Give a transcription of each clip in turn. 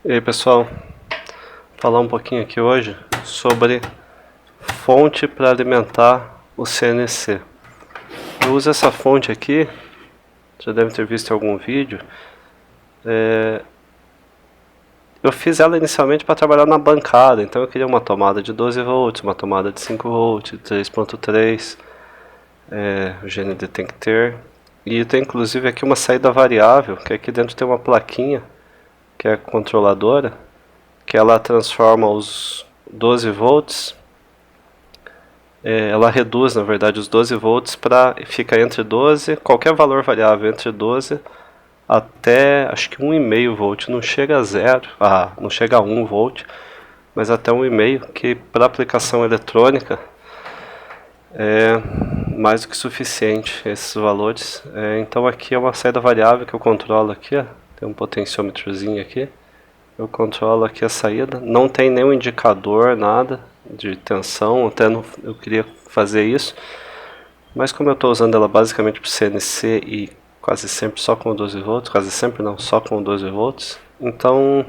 E aí pessoal, falar um pouquinho aqui hoje sobre fonte para alimentar o CNC. Eu uso essa fonte aqui, já deve ter visto em algum vídeo. Eu fiz ela inicialmente para trabalhar na bancada, então eu queria uma tomada de 12 volts, uma tomada de 5 volts, 3.3, o GND tem que ter. E tem inclusive aqui uma saída variável, que aqui dentro tem uma plaquinha, que é controladora, que ela transforma os 12 volts, ela reduz na verdade os 12 volts para ficar entre 12, qualquer valor variável entre 12 até acho que 1,5 volt, não chega a 0, não chega a 1 volt, mas até 1,5, que para aplicação eletrônica é mais do que suficiente esses valores. Então aqui é uma saída variável que eu controlo aqui, ó. Tem um potenciômetrozinho aqui. Eu controlo aqui a saída, não tem nenhum indicador, nada de tensão, até eu queria fazer isso, mas como eu estou usando ela basicamente para o CNC e quase sempre só com 12 volts, quase sempre não, só com 12 volts, então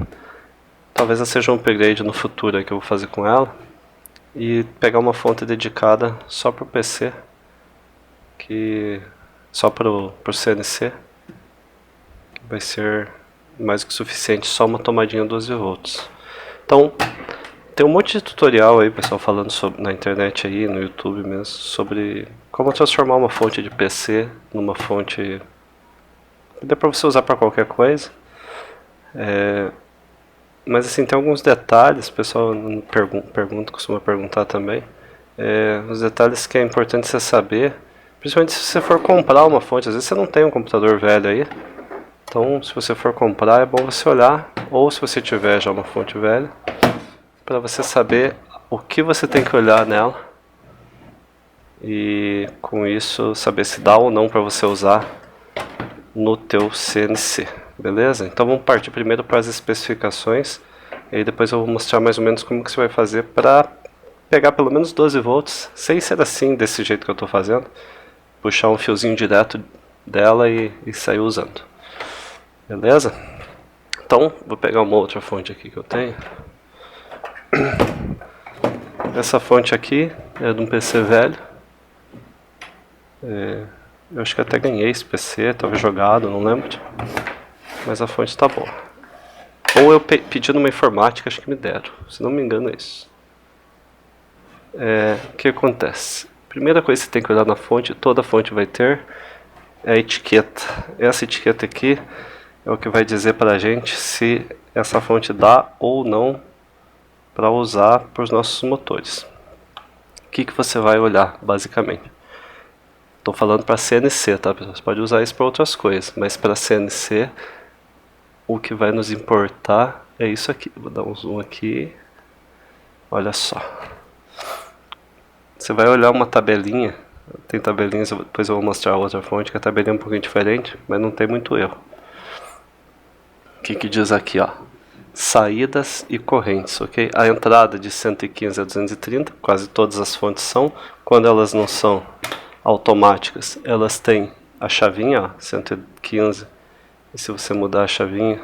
talvez ela seja um upgrade no futuro que eu vou fazer com ela, e pegar uma fonte dedicada só para o PC, só para o CNC, que vai ser mais que suficiente, só uma tomadinha 12 volts. Então, tem um monte de tutorial aí, pessoal, falando sobre, na internet aí, no YouTube mesmo, sobre como transformar uma fonte de PC numa fonte que dá pra você usar para qualquer coisa. Mas assim, tem alguns detalhes, o pessoal costuma perguntar também, os detalhes que é importante você saber, principalmente se você for comprar uma fonte. Às vezes você não tem um computador velho aí, então se você for comprar é bom você olhar, ou se você tiver já uma fonte velha, para você saber o que você tem que olhar nela, e com isso saber se dá ou não para você usar no teu CNC, beleza? Então vamos partir primeiro para as especificações, e aí depois eu vou mostrar mais ou menos como que você vai fazer para pegar pelo menos 12 volts, sem ser assim, desse jeito que eu estou fazendo, puxar um fiozinho direto dela e sair usando, beleza? Então vou pegar uma outra fonte aqui que eu tenho. Essa fonte aqui é de um PC velho, eu acho que até ganhei esse PC, estava jogado, não lembro, mas a fonte está boa. Ou eu pedi numa informática, acho que me deram, se não me engano é isso. O que acontece? Primeira coisa que você tem que olhar na fonte, toda fonte vai ter, é a etiqueta. Essa etiqueta aqui é o que vai dizer para a gente se essa fonte dá ou não para usar para os nossos motores. O que você vai olhar, basicamente? Estou falando para CNC, tá, pessoal? Você pode usar isso para outras coisas, mas para CNC, o que vai nos importar é isso aqui. Vou dar um zoom aqui. Olha só. Você vai olhar uma tabelinha. Tem tabelinhas, depois eu vou mostrar outra fonte, que a tabelinha é um pouquinho diferente, mas não tem muito erro. O que diz aqui, ó? Saídas e correntes, ok? A entrada de 115 a 230, quase todas as fontes são. Quando elas não são automáticas, elas têm a chavinha, ó, 115, e se você mudar a chavinha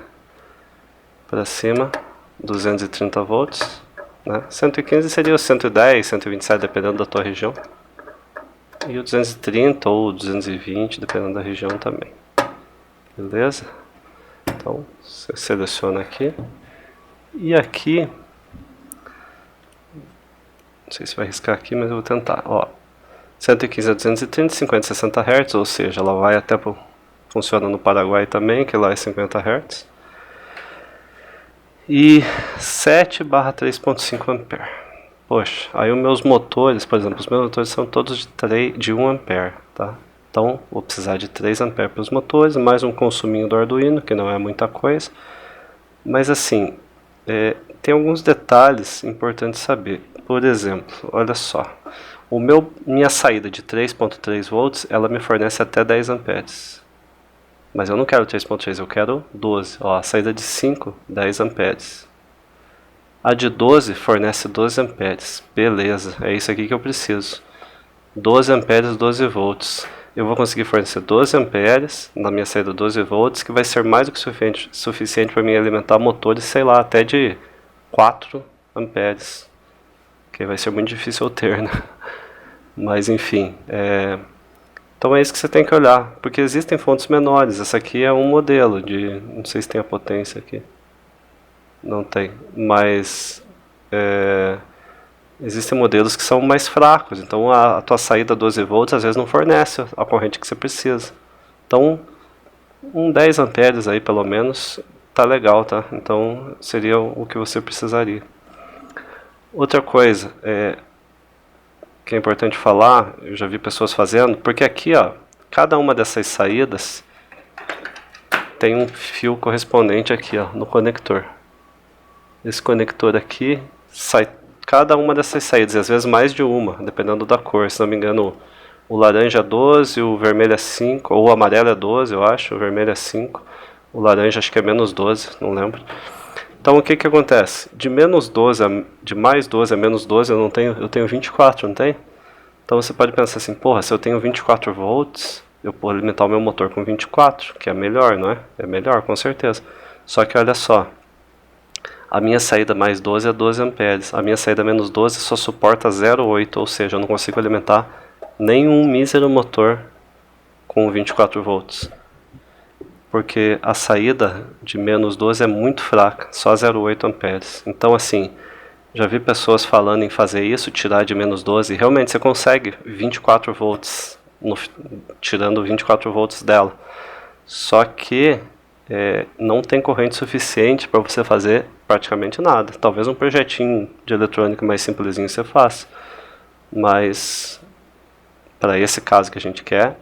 para cima, 230 volts, né? 115 seria o 110, 127, dependendo da tua região, e o 230 ou 220, dependendo da região também, beleza? Então, você seleciona aqui, e aqui, não sei se vai riscar aqui, mas eu vou tentar, ó, 115 a 230, 50 a 60 Hz, ou seja, ela vai até funciona no Paraguai também, que lá é 50 Hz. E 7/3.5 A. Poxa, aí os meus motores, por exemplo, os meus motores são todos de 1 A, tá? Então, vou precisar de 3 A para os motores, mais um consuminho do Arduino, que não é muita coisa. Mas assim, tem alguns detalhes importantes saber. Por exemplo, olha só. Minha saída de 3.3 volts, ela me fornece até 10 amperes. Mas eu não quero 3.3, eu quero 12. Ó, a saída de 5, 10 amperes. A de 12 fornece 12 amperes. Beleza, é isso aqui que eu preciso. 12 amperes, 12 volts. eu vou conseguir fornecer 12 amperes na minha saída 12 volts, que vai ser mais do que suficiente para mim alimentar motores, sei lá, até de 4 amperes, que vai ser muito difícil eu ter, né? Mas enfim, então é isso que você tem que olhar, porque existem fontes menores. Essa aqui é um modelo de, não sei se tem a potência aqui, não tem, mas existem modelos que são mais fracos, então a tua saída 12 volts às vezes não fornece a corrente que você precisa. Então, 10 amperes aí pelo menos tá legal, tá? Então seria o que você precisaria. Outra coisa que é importante falar, eu já vi pessoas fazendo, porque aqui, ó, cada uma dessas saídas tem um fio correspondente aqui, ó, no conector. Esse conector aqui sai cada uma dessas saídas, e às vezes mais de uma, dependendo da cor. Se não me engano, o laranja é 12, o vermelho é 5, ou o amarelo é 12, eu acho, o vermelho é 5, o laranja acho que é menos 12, não lembro. Então o que que acontece? De menos 12 de mais 12 a menos 12 eu tenho 24, não tem? Então você pode pensar assim, porra, se eu tenho 24 volts, eu posso alimentar o meu motor com 24, que é melhor, não é? É melhor, com certeza. Só que olha só, a minha saída mais 12 é 12 amperes, a minha saída menos 12 só suporta 0,8, ou seja, eu não consigo alimentar nenhum mísero motor com 24 volts. Porque a saída de menos 12 é muito fraca, só 0,8 amperes. Então assim, já vi pessoas falando em fazer isso, tirar de menos 12, e realmente você consegue 24 volts, tirando 24 volts dela. Só que não tem corrente suficiente para você fazer praticamente nada. Talvez um projetinho de eletrônica mais simplesinho você faça, mas para esse caso que a gente quer,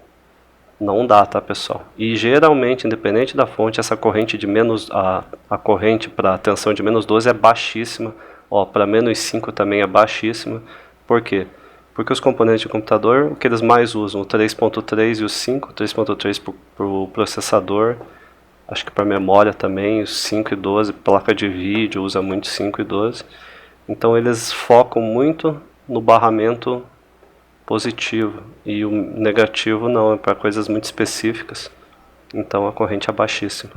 não dá, tá, pessoal? E geralmente, independente da fonte, essa corrente de a corrente para tensão de menos 12 é baixíssima. Ó, para menos 5 também é baixíssima. Por quê? Porque os componentes de computador, o que eles mais usam, o 3.3 e o 5, 3.3 para o processador, acho que para memória também, os 5 e 12, placa de vídeo usa muito 5 e 12. Então eles focam muito no barramento positivo, e o negativo não, é para coisas muito específicas, então a corrente é baixíssima.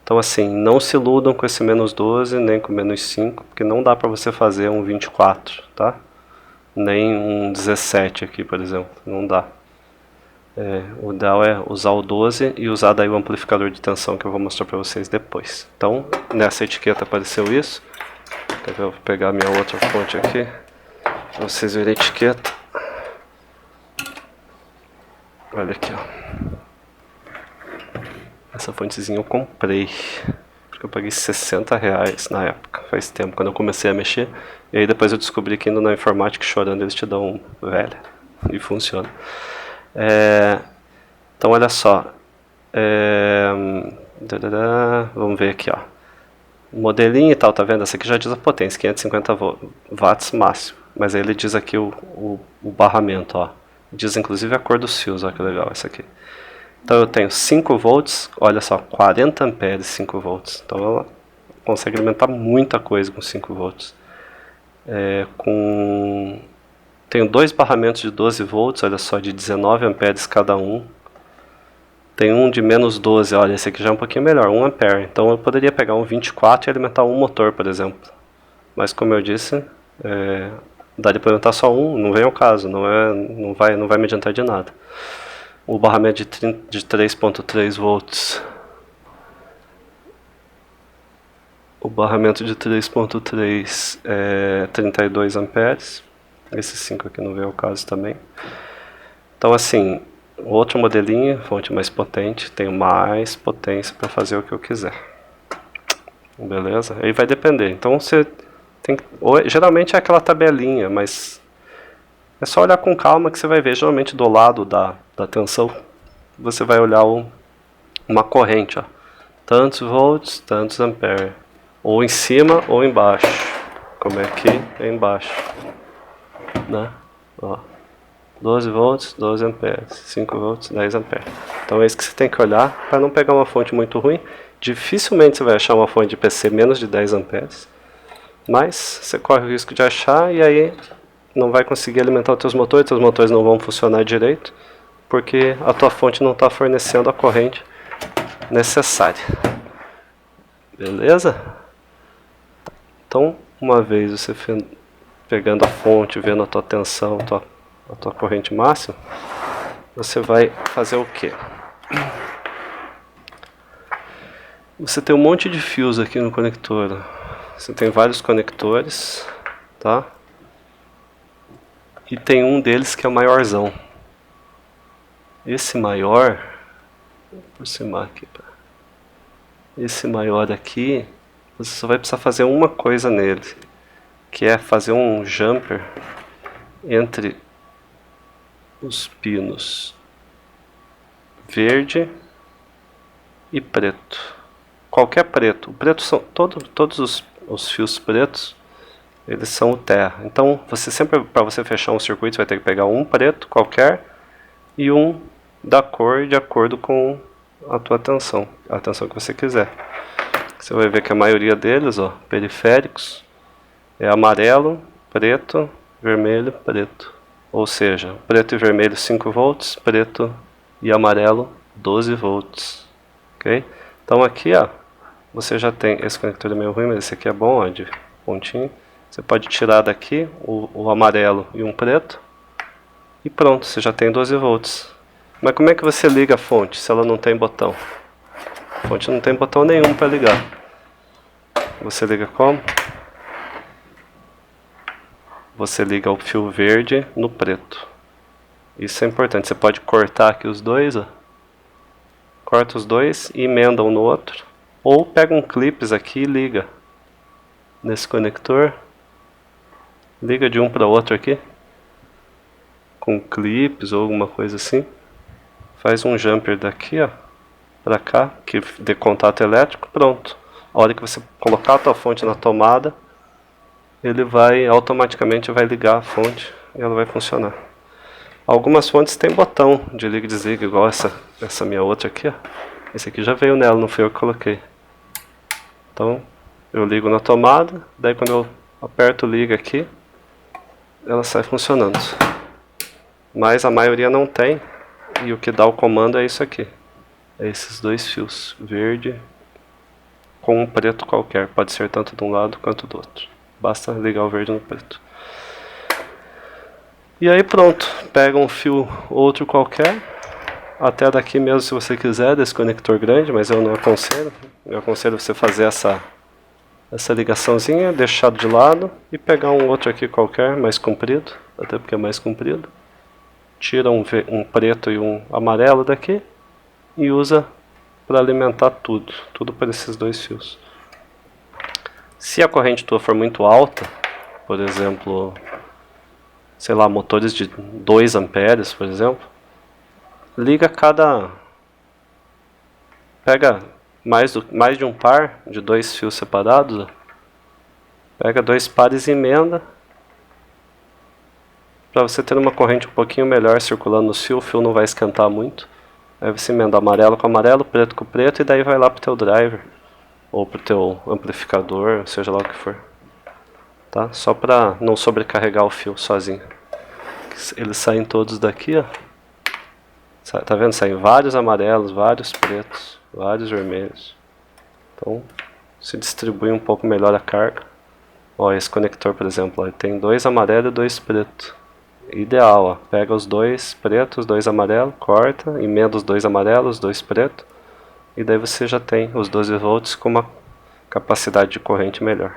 Então assim, não se iludam com esse menos 12, nem com menos 5, porque não dá para você fazer um 24, tá? Nem um 17 aqui, por exemplo, não dá. O ideal é usar o 12 e usar daí o amplificador de tensão que eu vou mostrar para vocês depois. Então, nessa etiqueta apareceu isso. Eu vou pegar a minha outra fonte aqui, para vocês verem a etiqueta. Olha aqui, ó. Essa fontezinha eu comprei, porque eu paguei 60 reais na época, faz tempo, quando eu comecei a mexer. E aí depois eu descobri que indo na informática chorando eles te dão velha, e funciona. Então olha só, vamos ver aqui, ó. Modelinho e tal, tá vendo? Essa aqui já diz a potência, 550 watts máximo. Mas aí ele diz aqui o barramento, ó. Diz inclusive a cor dos fios, olha que legal essa aqui. Então eu tenho 5 volts, olha só, 40 amperes 5 volts. Então ela consegue alimentar muita coisa com 5 volts. Tenho 2 barramentos de 12 volts, olha só, de 19 amperes cada um. Tem um de menos 12, olha, esse aqui já é um pouquinho melhor, 1 ampere. Então eu poderia pegar um 24 e alimentar um motor, por exemplo. Mas como eu disse, daria para alimentar só um, não vem ao caso, não vai me adiantar de nada. O barramento de 3.3 volts. O barramento de 3.3 é 32 amperes. Esse 5 aqui não vem ao caso também. Então assim, outro modelinho, fonte mais potente, tenho mais potência para fazer o que eu quiser. Beleza? Aí vai depender. Então você geralmente é aquela tabelinha, mas é só olhar com calma que você vai ver. Geralmente do lado da tensão, você vai olhar uma corrente, ó. Tantos volts, tantos amperes. Ou em cima ou embaixo. Como é aqui, é embaixo. Né? Ó. 12 volts, 12 amperes. 5 volts, 10 amperes. Então é isso que você tem que olhar para não pegar uma fonte muito ruim. Dificilmente você vai achar uma fonte de PC menos de 10 amperes. Mas você corre o risco de achar e aí não vai conseguir alimentar os teus motores não vão funcionar direito. porque a tua fonte não está fornecendo a corrente necessária. Beleza? Então, uma vez você pegando a fonte, vendo a tua tensão, a tua corrente máxima, você vai fazer o quê? Você tem um monte de fios aqui no conector. Você tem vários conectores, tá? E tem um deles que é o maiorzão. Esse maior, vou aproximar aqui, esse maior aqui, você só vai precisar fazer uma coisa nele, que é fazer um jumper entre os pinos verde e preto. Qualquer preto. O preto são todos os fios pretos, eles são o terra. Então, você sempre, para você fechar um circuito, você vai ter que pegar um preto qualquer e um da cor de acordo com a tua tensão, a tensão que você quiser. Você vai ver que a maioria deles, ó, periféricos, é amarelo, preto, vermelho, preto. Ou seja, preto e vermelho 5 volts, preto e amarelo 12 volts. Ok? Então aqui, ó, você já tem, esse conector é meio ruim, mas esse aqui é bom, ó, de pontinho. Você pode tirar daqui o amarelo e um preto e pronto, você já tem 12 volts. Mas como é que você liga a fonte se ela não tem botão? A fonte não tem botão nenhum para ligar. Você liga como? Você liga o fio verde no preto. Isso é importante. Você pode cortar aqui os dois, ó. Corta os dois e emenda um no outro. Ou pega um clips aqui e liga nesse conector. Liga de um para o outro aqui. Com clips ou alguma coisa assim. Faz um jumper daqui, ó, para cá, que dê contato elétrico, pronto. A hora que você colocar a tua fonte na tomada, ele vai automaticamente ligar a fonte e ela vai funcionar. Algumas fontes têm botão de liga e desliga, igual essa minha outra aqui, ó. Esse aqui já veio nela, não foi eu que coloquei. Então, eu ligo na tomada, daí quando eu aperto liga aqui, ela sai funcionando. Mas a maioria não tem. E o que dá o comando é isso aqui. É esses dois fios, verde com um preto qualquer. Pode ser tanto de um lado quanto do outro. Basta ligar o verde no preto. E aí pronto, pega um fio outro qualquer. Até daqui mesmo se você quiser, desse conector grande, mas eu não aconselho. Eu aconselho você fazer essa ligaçãozinha, deixar de lado e pegar um outro aqui qualquer, mais comprido. Até porque é mais comprido. Tira um preto e um amarelo daqui e usa para alimentar tudo para esses dois fios. Se a corrente tua for muito alta, por exemplo, sei lá, motores de 2 amperes, por exemplo, liga pega mais de um par de 2 fios separados, ó. Pega 2 pares e emenda, para você ter uma corrente um pouquinho melhor circulando no fio, o fio não vai esquentar muito. Aí você emenda amarelo com amarelo, preto com preto, e daí vai lá pro teu driver, ou pro teu amplificador, seja lá o que for. Tá? Só para não sobrecarregar o fio sozinho. Eles saem todos daqui, ó. Tá vendo? Saem vários amarelos, vários pretos, vários vermelhos. Então, se distribui um pouco melhor a carga. Ó, esse conector, por exemplo, ó, tem 2 amarelos e 2 pretos. Ideal, ó. Pega os 2 pretos, 2 amarelos, corta, emenda os 2 amarelos, os 2 pretos, e daí você já tem os 12 volts com uma capacidade de corrente melhor.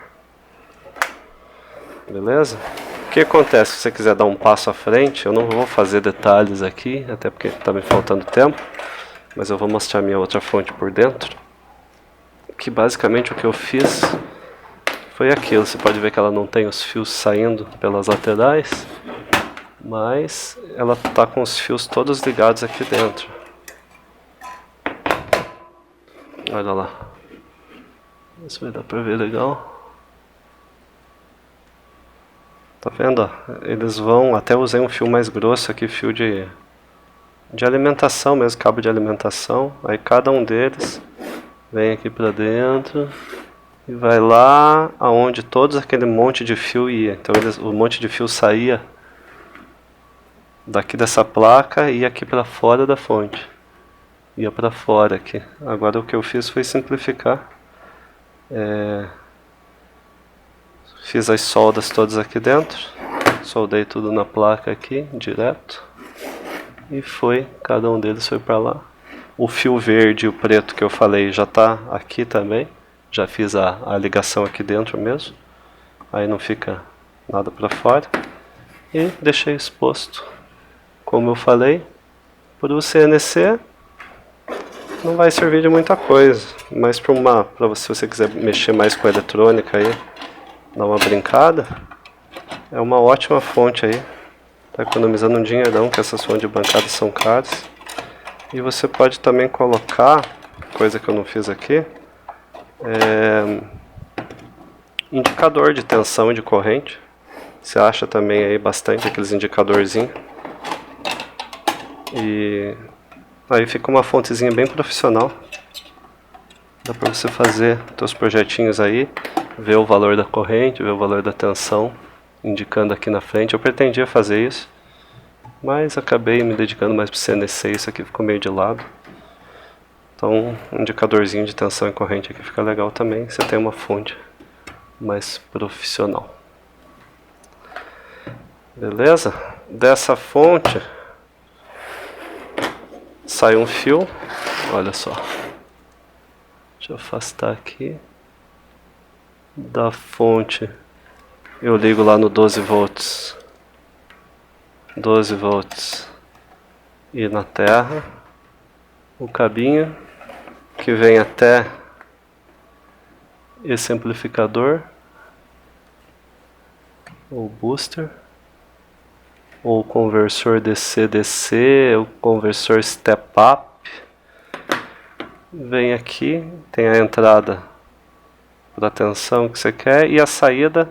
Beleza? O que acontece se você quiser dar um passo à frente? Eu não vou fazer detalhes aqui, até porque está me faltando tempo, mas eu vou mostrar minha outra fonte por dentro. Que basicamente o que eu fiz foi aquilo. Você pode ver que ela não tem os fios saindo pelas laterais, mas ela está com os fios todos ligados aqui dentro. Olha lá. Isso vai dar para ver legal. Tá vendo? Eles vão, até usei um fio mais grosso aqui, fio de alimentação mesmo, cabo de alimentação. Aí cada um deles vem aqui para dentro e vai lá aonde todos aquele monte de fio ia. Então o monte de fio saía daqui dessa placa e aqui para fora da fonte. Ia para fora aqui. Agora o que eu fiz foi simplificar. Fiz as soldas todas aqui dentro. Soldei tudo na placa aqui, direto. E foi, cada um deles foi para lá. O fio verde e o preto que eu falei já está aqui também. Já fiz a ligação aqui dentro mesmo. Aí não fica nada para fora. E deixei exposto. Como eu falei, para o CNC não vai servir de muita coisa. Mas para você, se você quiser mexer mais com a eletrônica aí, dar uma brincada, é uma ótima fonte aí. Tá economizando um dinheirão, que essas fontes de bancada são caras. E você pode também colocar, coisa que eu não fiz aqui, indicador de tensão e de corrente. Você acha também aí bastante aqueles indicadorzinhos. E aí fica uma fontezinha bem profissional. Dá pra você fazer seus projetinhos aí, ver o valor da corrente, ver o valor da tensão, indicando aqui na frente. Eu pretendia fazer isso, mas acabei me dedicando mais pro CNC, isso aqui ficou meio de lado. Então, um indicadorzinho de tensão e corrente aqui fica legal também, você tem uma fonte mais profissional. Beleza? Dessa fonte sai um fio, olha só. Deixa eu afastar aqui. Da fonte eu ligo lá no 12 volts. 12 volts. E na terra o cabinho que vem até esse amplificador, ou booster, ou conversor DC-DC, ou conversor step-up. Vem aqui, tem a entrada para a tensão que você quer e a saída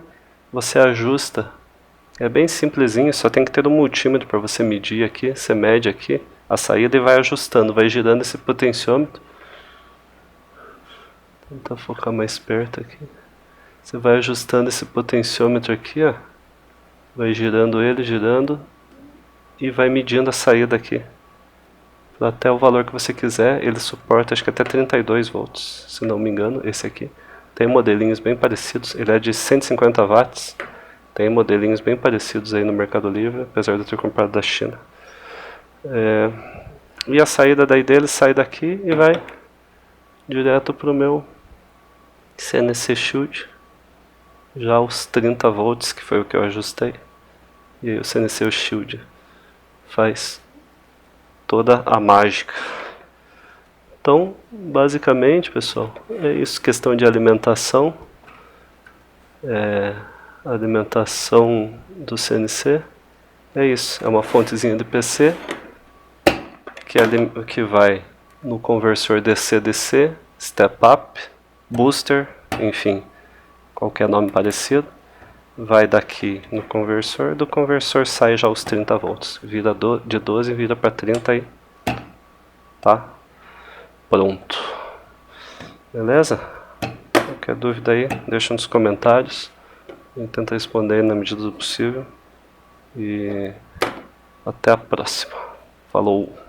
você ajusta. É bem simplesinho, só tem que ter um multímetro para você medir aqui. Você mede aqui a saída e vai ajustando, vai girando esse potenciômetro. Vou tentar focar mais perto aqui. Você vai ajustando esse potenciômetro aqui, ó. Vai girando ele, girando, e vai medindo a saída aqui. Até o valor que você quiser. Ele suporta acho que até 32 volts, se não me engano, esse aqui. Tem modelinhos bem parecidos, ele é de 150 watts. Tem modelinhos bem parecidos aí no Mercado Livre, apesar de eu ter comprado da China. E a saída daí dele sai daqui e vai direto para o meu CNC Shield. Já os 30 volts, que foi o que eu ajustei. E aí o CNC Shield faz toda a mágica. Então, basicamente, pessoal, é isso. Questão de alimentação. Alimentação do CNC. É isso. É uma fontezinha de PC que vai no conversor DC-DC, step-up, booster, enfim, qualquer nome parecido. Vai daqui no conversor. Do conversor sai já os 30 volts. Vira de 12 vira para 30 aí. Tá? Pronto. Beleza? Qualquer dúvida aí, deixa nos comentários. Vou tentar responder na medida do possível. E até a próxima. Falou!